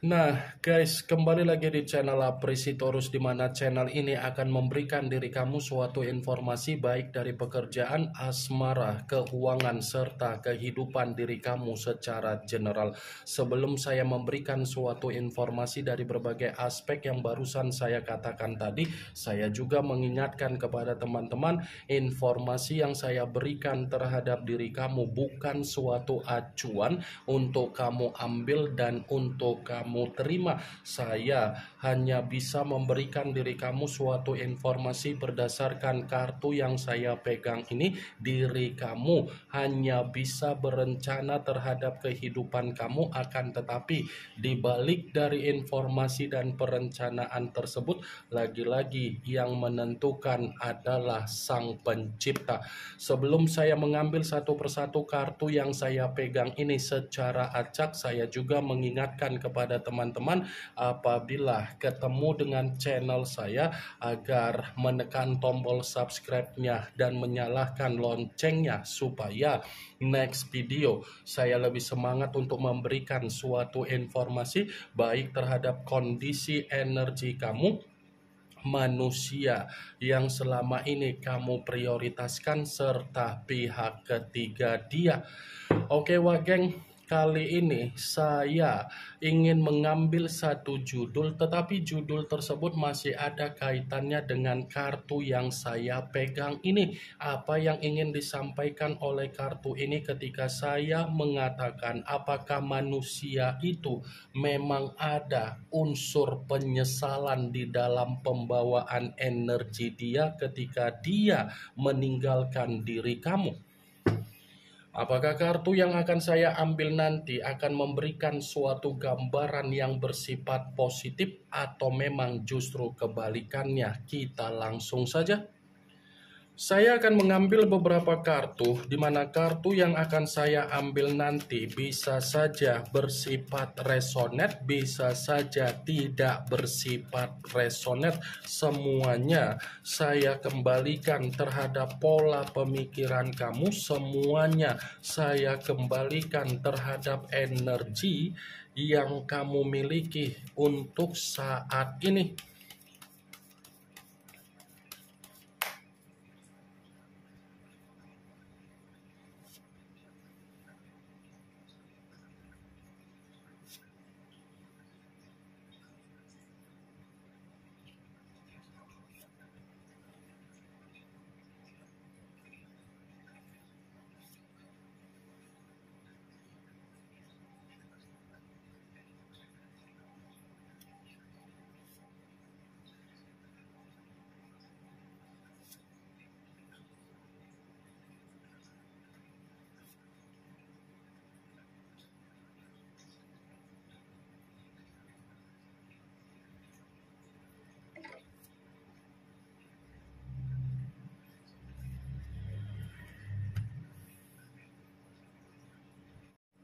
Nah guys, kembali lagi di channel Apresitorus, di mana channel ini akan memberikan diri kamu suatu informasi baik dari pekerjaan, asmara, keuangan, serta kehidupan diri kamu secara general. Sebelum saya memberikan suatu informasi dari berbagai aspek yang barusan saya katakan tadi, saya juga mengingatkan kepada teman-teman, informasi yang saya berikan terhadap diri kamu bukan suatu acuan untuk kamu ambil dan untuk kamu terima. Saya hanya bisa memberikan diri kamu suatu informasi berdasarkan kartu yang saya pegang ini. Diri kamu hanya bisa berencana terhadap kehidupan kamu, akan tetapi dibalik dari informasi dan perencanaan tersebut, lagi-lagi yang menentukan adalah Sang Pencipta. Sebelum saya mengambil satu persatu kartu yang saya pegang ini secara acak, saya juga mengingatkan kepada teman-teman apabila ketemu dengan channel saya agar menekan tombol subscribe-nya dan menyalakan loncengnya supaya next video saya lebih semangat untuk memberikan suatu informasi baik terhadap kondisi energi kamu, manusia yang selama ini kamu prioritaskan, serta pihak ketiga dia. Oke wah geng, kali ini saya ingin mengambil satu judul, tetapi judul tersebut masih ada kaitannya dengan kartu yang saya pegang ini. Apa yang ingin disampaikan oleh kartu ini ketika saya mengatakan apakah manusia itu memang ada unsur penyesalan di dalam pembawaan energi dia ketika dia meninggalkan diri kamu? Apakah kartu yang akan saya ambil nanti akan memberikan suatu gambaran yang bersifat positif atau memang justru kebalikannya? Kita langsung saja. Saya akan mengambil beberapa kartu, di mana kartu yang akan saya ambil nanti bisa saja bersifat resonate, bisa saja tidak bersifat resonate. Semuanya saya kembalikan terhadap pola pemikiran kamu, semuanya saya kembalikan terhadap energi yang kamu miliki untuk saat ini.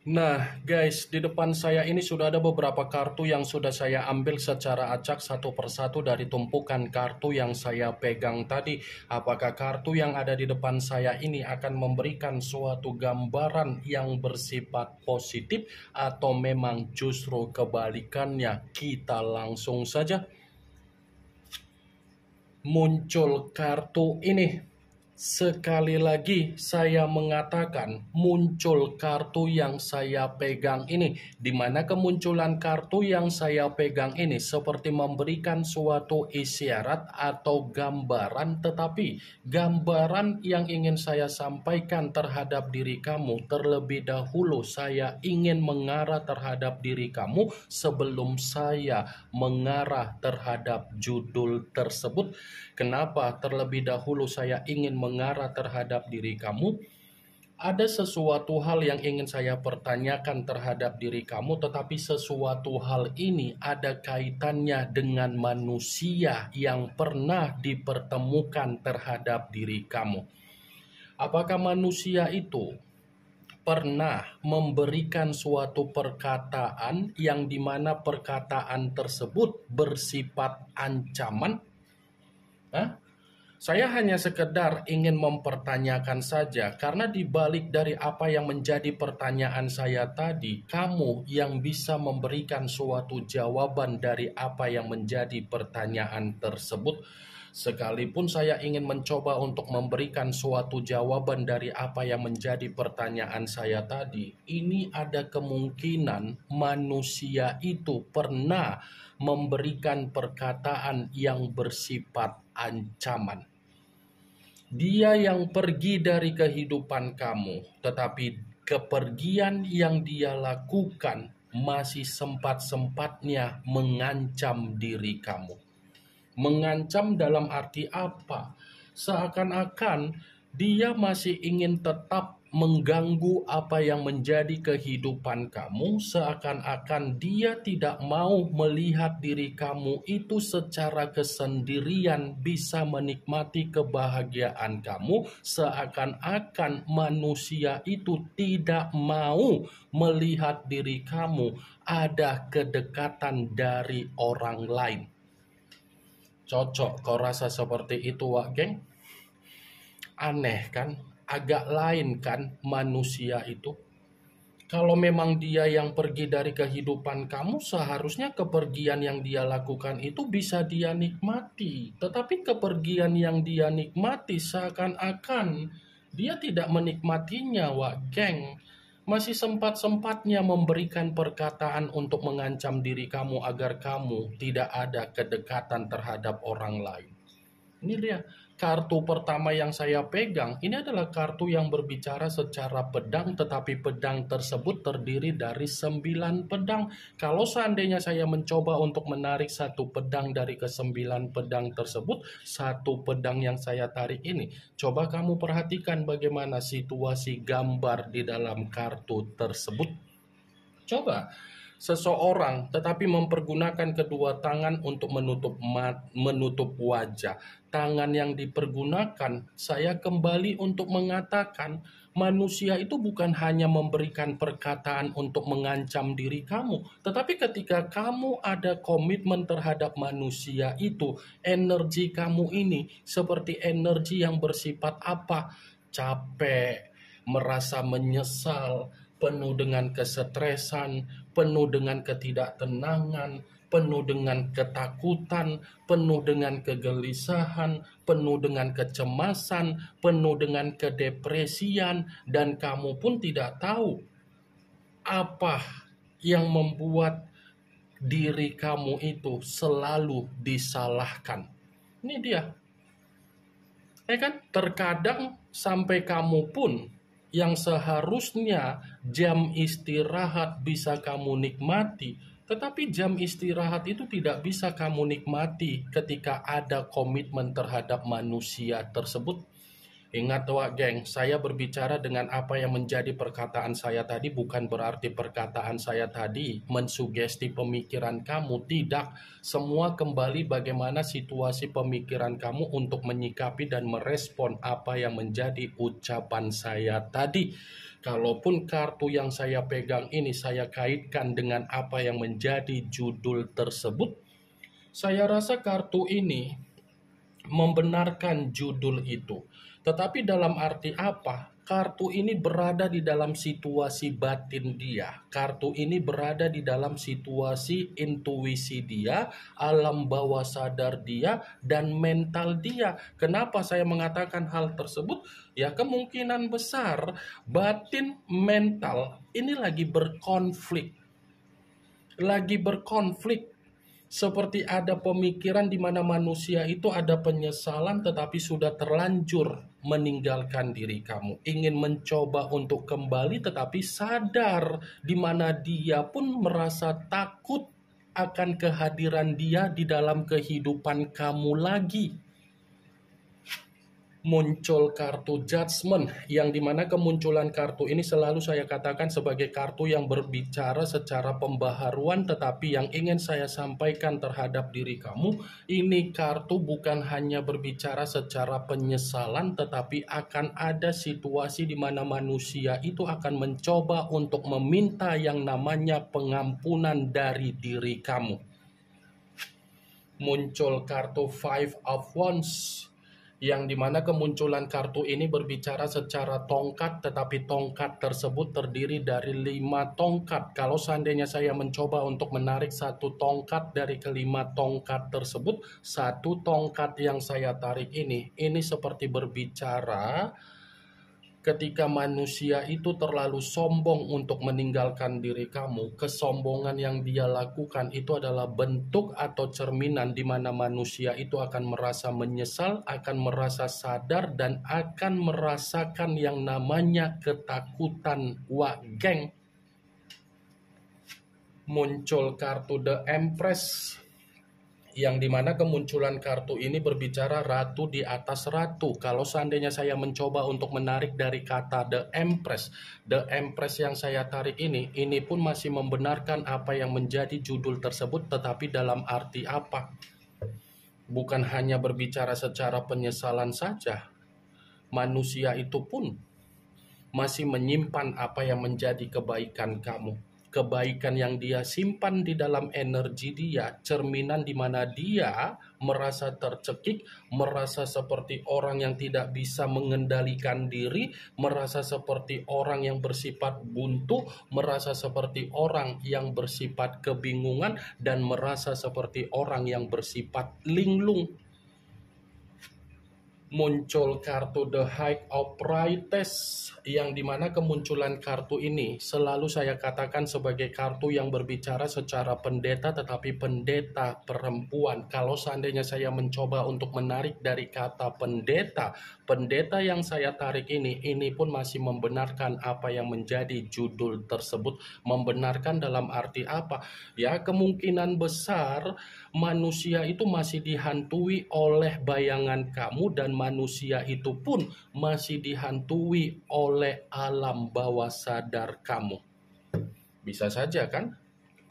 Nah guys, di depan saya ini sudah ada beberapa kartu yang sudah saya ambil secara acak satu persatu dari tumpukan kartu yang saya pegang tadi. Apakah kartu yang ada di depan saya ini akan memberikan suatu gambaran yang bersifat positif atau memang justru kebalikannya? Kita langsung saja. Muncul kartu ini. Sekali lagi saya mengatakan muncul kartu yang saya pegang ini, di mana kemunculan kartu yang saya pegang ini seperti memberikan suatu isyarat atau gambaran, tetapi gambaran yang ingin saya sampaikan terhadap diri kamu terlebih dahulu, saya ingin mengarah terhadap diri kamu sebelum saya mengarah terhadap judul tersebut. Kenapa terlebih dahulu saya ingin mengarah terhadap diri kamu? Ada sesuatu hal yang ingin saya pertanyakan terhadap diri kamu, tetapi sesuatu hal ini ada kaitannya dengan manusia yang pernah dipertemukan terhadap diri kamu. Apakah manusia itu pernah memberikan suatu perkataan yang dimana perkataan tersebut bersifat ancaman? Hah? Saya hanya sekedar ingin mempertanyakan saja, karena dibalik dari apa yang menjadi pertanyaan saya tadi, kamu yang bisa memberikan suatu jawaban dari apa yang menjadi pertanyaan tersebut. Sekalipun saya ingin mencoba untuk memberikan suatu jawaban dari apa yang menjadi pertanyaan saya tadi, ini ada kemungkinan manusia itu pernah memberikan perkataan yang bersifat ancaman. Dia yang pergi dari kehidupan kamu, tetapi kepergian yang dia lakukan masih sempat-sempatnya mengancam diri kamu. Mengancam dalam arti apa? Seakan-akan dia masih ingin tetap mengganggu apa yang menjadi kehidupan kamu, seakan-akan dia tidak mau melihat diri kamu itu secara kesendirian bisa menikmati kebahagiaan kamu, seakan-akan manusia itu tidak mau melihat diri kamu ada kedekatan dari orang lain. Cocok kau rasa seperti itu, Wak Geng? Aneh kan? Agak lain kan manusia itu? Kalau memang dia yang pergi dari kehidupan kamu, seharusnya kepergian yang dia lakukan itu bisa dia nikmati. Tetapi kepergian yang dia nikmati seakan-akan dia tidak menikmatinya, Wak Geng. Masih sempat-sempatnya memberikan perkataan untuk mengancam diri kamu agar kamu tidak ada kedekatan terhadap orang lain. Ini dia kartu pertama yang saya pegang. Ini adalah kartu yang berbicara secara pedang, tetapi pedang tersebut terdiri dari 9 pedang. Kalau seandainya saya mencoba untuk menarik satu pedang dari ke-9 pedang tersebut, satu pedang yang saya tarik ini, coba kamu perhatikan bagaimana situasi gambar di dalam kartu tersebut. Coba seseorang tetapi mempergunakan kedua tangan untuk menutup wajah. Tangan yang dipergunakan, saya kembali untuk mengatakan, manusia itu bukan hanya memberikan perkataan untuk mengancam diri kamu, tetapi ketika kamu ada komitmen terhadap manusia itu, energi kamu ini seperti energi yang bersifat apa? Capek, merasa menyesal, penuh dengan kesetresan, penuh dengan ketidaktenangan, penuh dengan ketakutan, penuh dengan kegelisahan, penuh dengan kecemasan, penuh dengan kedepresian, dan kamu pun tidak tahu apa yang membuat diri kamu itu selalu disalahkan. Ini dia. Ya kan? Terkadang sampai kamu pun yang seharusnya jam istirahat bisa kamu nikmati, tetapi jam istirahat itu tidak bisa kamu nikmati ketika ada komitmen terhadap manusia tersebut. Ingat Wak Geng, saya berbicara dengan apa yang menjadi perkataan saya tadi, bukan berarti perkataan saya tadi mensugesti pemikiran kamu. Tidak, semua kembali bagaimana situasi pemikiran kamu untuk menyikapi dan merespon apa yang menjadi ucapan saya tadi. Kalaupun kartu yang saya pegang ini saya kaitkan dengan apa yang menjadi judul tersebut, saya rasa kartu ini membenarkan judul itu. Tetapi dalam arti apa? Kartu ini berada di dalam situasi batin dia. Kartu ini berada di dalam situasi intuisi dia, alam bawah sadar dia, dan mental dia. Kenapa saya mengatakan hal tersebut? Ya, kemungkinan besar batin mental ini lagi berkonflik. Seperti ada pemikiran di mana manusia itu ada penyesalan tetapi sudah terlanjur meninggalkan diri kamu. Ingin mencoba untuk kembali tetapi sadar di mana dia pun merasa takut akan kehadiran dia di dalam kehidupan kamu lagi. Muncul kartu judgment, yang dimana kemunculan kartu ini selalu saya katakan sebagai kartu yang berbicara secara pembaharuan, tetapi yang ingin saya sampaikan terhadap diri kamu, ini kartu bukan hanya berbicara secara penyesalan, tetapi akan ada situasi di mana manusia itu akan mencoba untuk meminta yang namanya pengampunan dari diri kamu. Muncul kartu Five of Wands, yang dimana kemunculan kartu ini berbicara secara tongkat, tetapi tongkat tersebut terdiri dari 5 tongkat. Kalau seandainya saya mencoba untuk menarik satu tongkat dari kelima tongkat tersebut, satu tongkat yang saya tarik ini seperti berbicara ketika manusia itu terlalu sombong untuk meninggalkan diri kamu. Kesombongan yang dia lakukan itu adalah bentuk atau cerminan di mana manusia itu akan merasa menyesal, akan merasa sadar, dan akan merasakan yang namanya ketakutan. Wah, geng, muncul kartu The Empress, yang dimana kemunculan kartu ini berbicara ratu di atas ratu. Kalau seandainya saya mencoba untuk menarik dari kata The Empress yang saya tarik ini pun masih membenarkan apa yang menjadi judul tersebut, tetapi dalam arti apa? Bukan hanya berbicara secara penyesalan saja, manusia itu pun masih menyimpan apa yang menjadi kebaikan kamu. Kebaikan yang dia simpan di dalam energi dia, cerminan di mana dia merasa tercekik, merasa seperti orang yang tidak bisa mengendalikan diri, merasa seperti orang yang bersifat buntu, merasa seperti orang yang bersifat kebingungan, dan merasa seperti orang yang bersifat linglung. Muncul kartu The High of Priestess, yang dimana kemunculan kartu ini selalu saya katakan sebagai kartu yang berbicara secara pendeta, tetapi pendeta perempuan. Kalau seandainya saya mencoba untuk menarik dari kata pendeta yang saya tarik ini pun masih membenarkan apa yang menjadi judul tersebut. Membenarkan dalam arti apa? Ya, kemungkinan besar manusia itu masih dihantui oleh bayangan kamu, dan manusia itu pun masih dihantui oleh alam bawah sadar kamu. Bisa saja kan?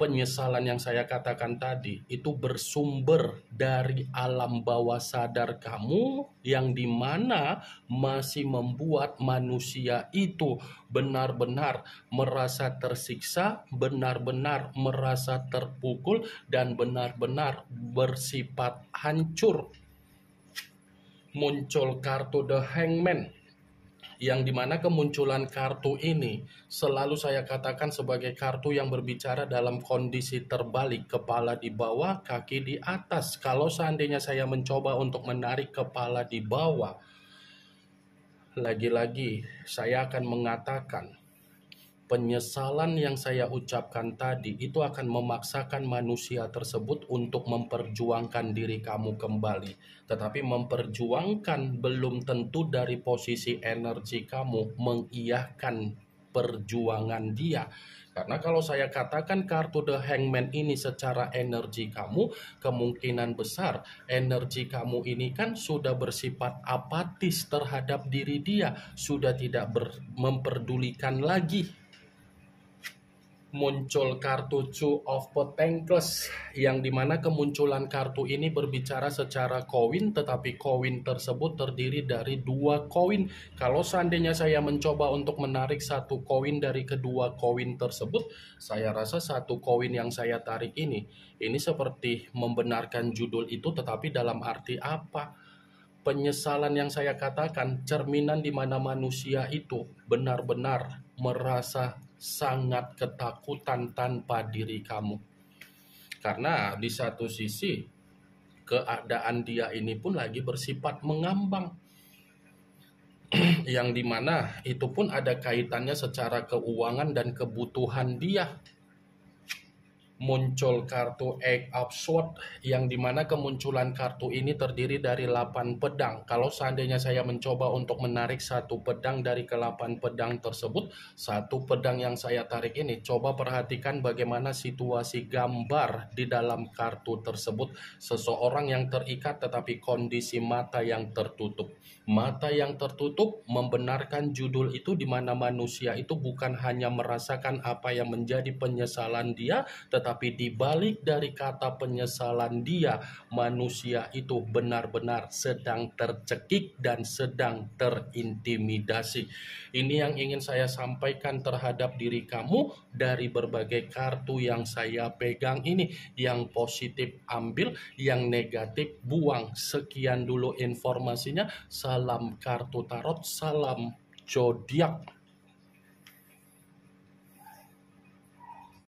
Penyesalan yang saya katakan tadi itu bersumber dari alam bawah sadar kamu, yang dimana masih membuat manusia itu benar-benar merasa tersiksa, benar-benar merasa terpukul, dan benar-benar bersifat hancur. Muncul kartu The Hangman, yang dimana kemunculan kartu ini selalu saya katakan sebagai kartu yang berbicara dalam kondisi terbalik, kepala di bawah, kaki di atas. Kalau seandainya saya mencoba untuk menarik kepala di bawah, lagi-lagi saya akan mengatakan penyesalan yang saya ucapkan tadi itu akan memaksakan manusia tersebut untuk memperjuangkan diri kamu kembali. Tetapi memperjuangkan belum tentu dari posisi energi kamu mengiyahkan perjuangan dia. Karena kalau saya katakan kartu The Hangman ini secara energi kamu, kemungkinan besar energi kamu ini kan sudah bersifat apatis terhadap diri dia, sudah tidak memperdulikan lagi. Muncul kartu Two of Pentacles, yang dimana kemunculan kartu ini berbicara secara koin, tetapi koin tersebut terdiri dari 2 koin. Kalau seandainya saya mencoba untuk menarik satu koin dari kedua koin tersebut, saya rasa satu koin yang saya tarik ini seperti membenarkan judul itu, tetapi dalam arti apa? Penyesalan yang saya katakan cerminan di mana manusia itu benar-benar merasa sangat ketakutan tanpa diri kamu. Karena di satu sisi keadaan dia ini pun lagi bersifat mengambang, yang dimana itu pun ada kaitannya secara keuangan dan kebutuhan dia. Muncul kartu Eight of Swords, yang dimana kemunculan kartu ini terdiri dari 8 pedang. Kalau seandainya saya mencoba untuk menarik satu pedang dari ke-8 pedang tersebut, satu pedang yang saya tarik ini, coba perhatikan bagaimana situasi gambar di dalam kartu tersebut. Seseorang yang terikat tetapi kondisi mata yang tertutup. Mata yang tertutup membenarkan judul itu, di mana manusia itu bukan hanya merasakan apa yang menjadi penyesalan dia, tetapi tetapi di balik dari kata penyesalan dia, manusia itu benar-benar sedang tercekik dan sedang terintimidasi. Ini yang ingin saya sampaikan terhadap diri kamu dari berbagai kartu yang saya pegang ini. Yang positif ambil, yang negatif buang. Sekian dulu informasinya. Salam kartu tarot, salam zodiak.